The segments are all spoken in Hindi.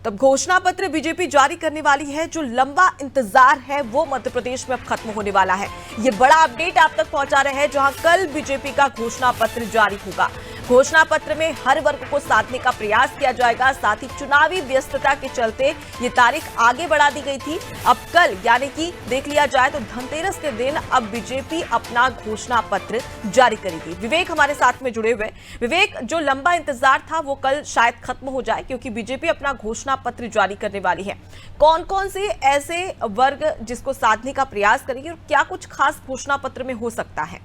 तो घोषणा पत्र बीजेपी जारी करने वाली है। जो लंबा इंतजार है वो मध्य प्रदेश में अब खत्म होने वाला है। ये बड़ा अपडेट आप तक पहुंचा रहे हैं, जहां कल बीजेपी का घोषणा पत्र जारी होगा। घोषणा पत्र में हर वर्ग को साधने का प्रयास किया जाएगा। साथ ही चुनावी व्यस्तता के चलते ये तारीख आगे बढ़ा दी गई थी। अब कल यानी कि देख लिया जाए तो धनतेरस के दिन अब बीजेपी अपना घोषणा पत्र जारी करेगी। विवेक हमारे साथ में जुड़े हुए। विवेक, जो लंबा इंतजार था वो कल शायद खत्म हो जाए, क्योंकि बीजेपी अपना घोषणा पत्र जारी करने वाली है। कौन कौन से ऐसे वर्ग जिसको साधने का प्रयास करेगी और क्या कुछ खास घोषणा पत्र में हो सकता है?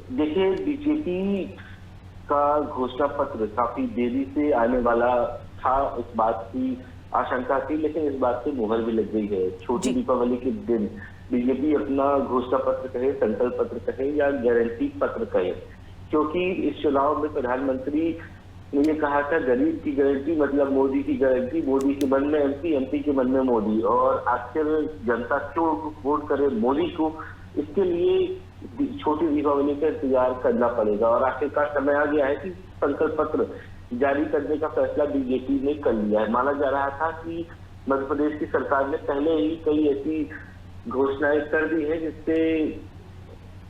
देखिए, बीजेपी का घोषणा पत्र काफी देरी से आने वाला था, इस बात की आशंका थी, लेकिन इस बात से मुहर भी लग गई है। छोटी दीपावली के दिन बीजेपी अपना घोषणा पत्र कहे, संकल्प पत्र कहे या गारंटी पत्र कहे, क्योंकि इस चुनाव में प्रधानमंत्री ने ये कहा था गरीब की गारंटी मतलब मोदी की गारंटी, मोदी के मन में एमपी, एमपी के मन में मोदी। और आखिर जनता क्यों वोट करे मोदी को, इसके लिए छोटी दीपावली का इंतजार करना पड़ेगा। और आखिरकार समय आ गया है कि संकल्प पत्र जारी करने का फैसला बीजेपी ने कर लिया है। माना जा रहा था कि मध्य प्रदेश की सरकार ने पहले ही कई ऐसी घोषणाएं कर दी है जिससे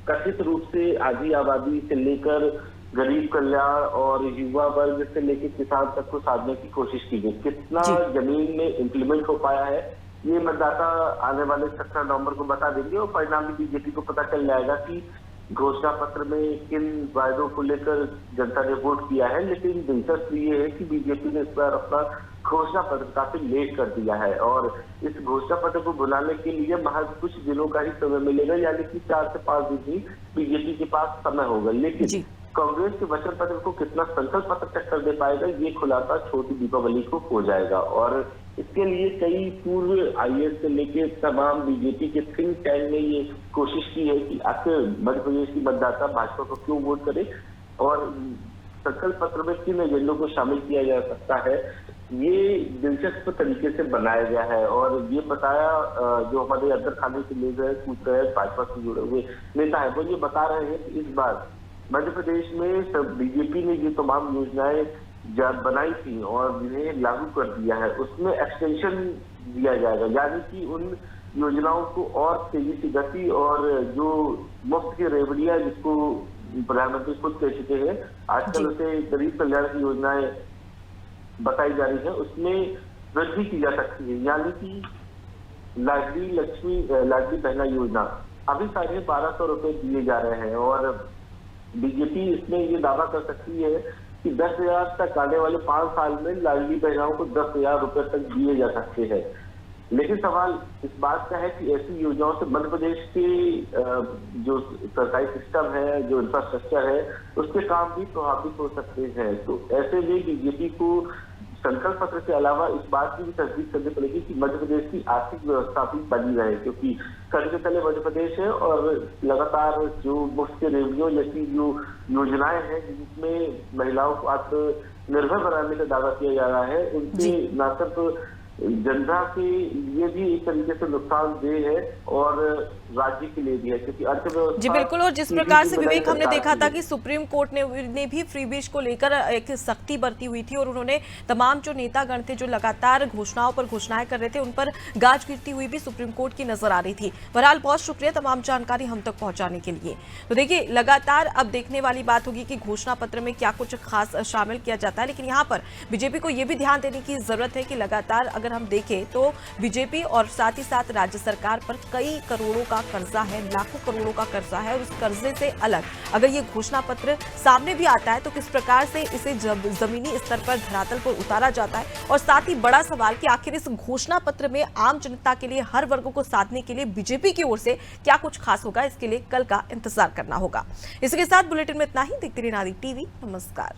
कथित रूप से आधी आबादी से लेकर गरीब कल्याण और युवा वर्ग से लेकर किसान तक को साधने की कोशिश की गई। कितना जमीन में इम्प्लीमेंट हो पाया है ये मतदाता आने वाले 17 नवंबर को बता देंगे और परिणाम में बीजेपी को पता चल जाएगा कि घोषणा पत्र में किन वायदों को लेकर जनता ने वोट किया है। लेकिन दिलचस्प ये है कि बीजेपी ने इस बार अपना घोषणा पत्र काफी लेट कर दिया है और इस घोषणा पत्र को बुलाने के लिए महज कुछ दिनों का ही समय मिलेगा, यानी कि 4 से 5 दिन ही बीजेपी के पास समय होगा। लेकिन कांग्रेस के वचन पत्र को कितना संकल्प पत्र टक्कर दे पाएगा ये खुलासा छोटी दीपावली को हो जाएगा। और इसके लिए कई पूर्व आईएएस से लेकर तमाम बीजेपी के थिंक टैंक ने ये कोशिश की है कि आखिर मध्य प्रदेश की मतदाता भाजपा को क्यों वोट करे और संकल्प पत्र में किन एजेंडों को शामिल किया जा सकता है। ये दिलचस्प तरीके से बनाया गया है और ये बताया जो हमारे अंदर खाने के लोग हैं, पूछ रहे हैं, भाजपा से जुड़े हुए नेता है, वो ये बता रहे हैं कि इस बार मध्य प्रदेश में सब बीजेपी ने जो तमाम योजनाएं बनाई थी और जिन्हें लागू कर दिया है उसमें एक्सटेंशन दिया जाएगा, यानी कि उन योजनाओं को और तेजी से गति और जो मुफ्त की रेवड़ियां जिसको प्रधानमंत्री खुद कह चुके हैं आजकल उसे गरीब कल्याण की योजनाएं बताई जा रही है, उसमें वृद्धि की जा सकती है। यानी कि लाडली बहना योजना अभी 1250 रुपए दिए जा रहे हैं और बीजेपी इसमें ये दावा कर सकती है कि 10,000 तक आने वाले 5 साल में लाडली बहनाओं को 10,000 रुपए तक दिए जा सकते हैं। लेकिन सवाल इस बात का है कि ऐसी योजनाओं से मध्य प्रदेश के जो सरकारी सिस्टम है, जो इंफ्रास्ट्रक्चर है, उसके काम भी प्रभावित हो सकते हैं। तो ऐसे में बीजेपी को संकल्प पत्र के अलावा इस बात की भी तस्दीक करनी पड़ेगी कि मध्य प्रदेश की आर्थिक व्यवस्था भी बनी रहे, क्योंकि कर्ज के तले मध्य प्रदेश है और लगातार जो मुफ्त के रेवड़ियों जैसी जो योजनाएं हैं जिसमें महिलाओं को आत्मनिर्भर बनाने का दावा किया जा रहा है, उनसे न सिर्फ जनता के लिए भी एक तरीके से नुकसानदेह है और राज्य के लिए भी है, क्योंकि अर्थव्यवस्था। जी बिल्कुल, और जिस प्रकार से विवेक हमने देखा था कि सुप्रीम कोर्ट ने भी फ्रीबीज को लेकर एक सख्ती बरती हुई थी और उन्होंने तमाम जो नेतागण थे जो लगातार घोषणाओं पर घोषणाएं कर रहे थे उन पर गाज गिरती हुई भी सुप्रीम कोर्ट की नजर आ रही थी। बहरहाल बहुत शुक्रिया तमाम जानकारी हम तक पहुंचाने के लिए। तो देखिए, लगातार अब देखने वाली बात होगी कि घोषणा पत्र में क्या कुछ खास शामिल किया जाता है। लेकिन यहाँ पर बीजेपी को यह भी ध्यान देने की जरूरत है कि लगातार अगर हम देखें तो बीजेपी और साथ ही साथ राज्य सरकार पर कई करोड़ों का कर्जा है, लाखों करोड़ों का कर्जा है और उस कर्जे से अलग अगर ये घोषणा पत्र सामने भी आता है तो किस प्रकार से इसे जमीनी स्तर पर धरातल पर उतारा जाता है। और साथ ही बड़ा सवाल कि आखिर इस घोषणा पत्र में आम जनता के लिए, हर वर्गों को साधने के लिए बीजेपी की ओर से क्या कुछ खास होगा, इसके लिए कल का इंतजार करना होगा। इसके साथ बुलेटिन में इतना ही। देखते रहिए नारी टीवी। नमस्कार।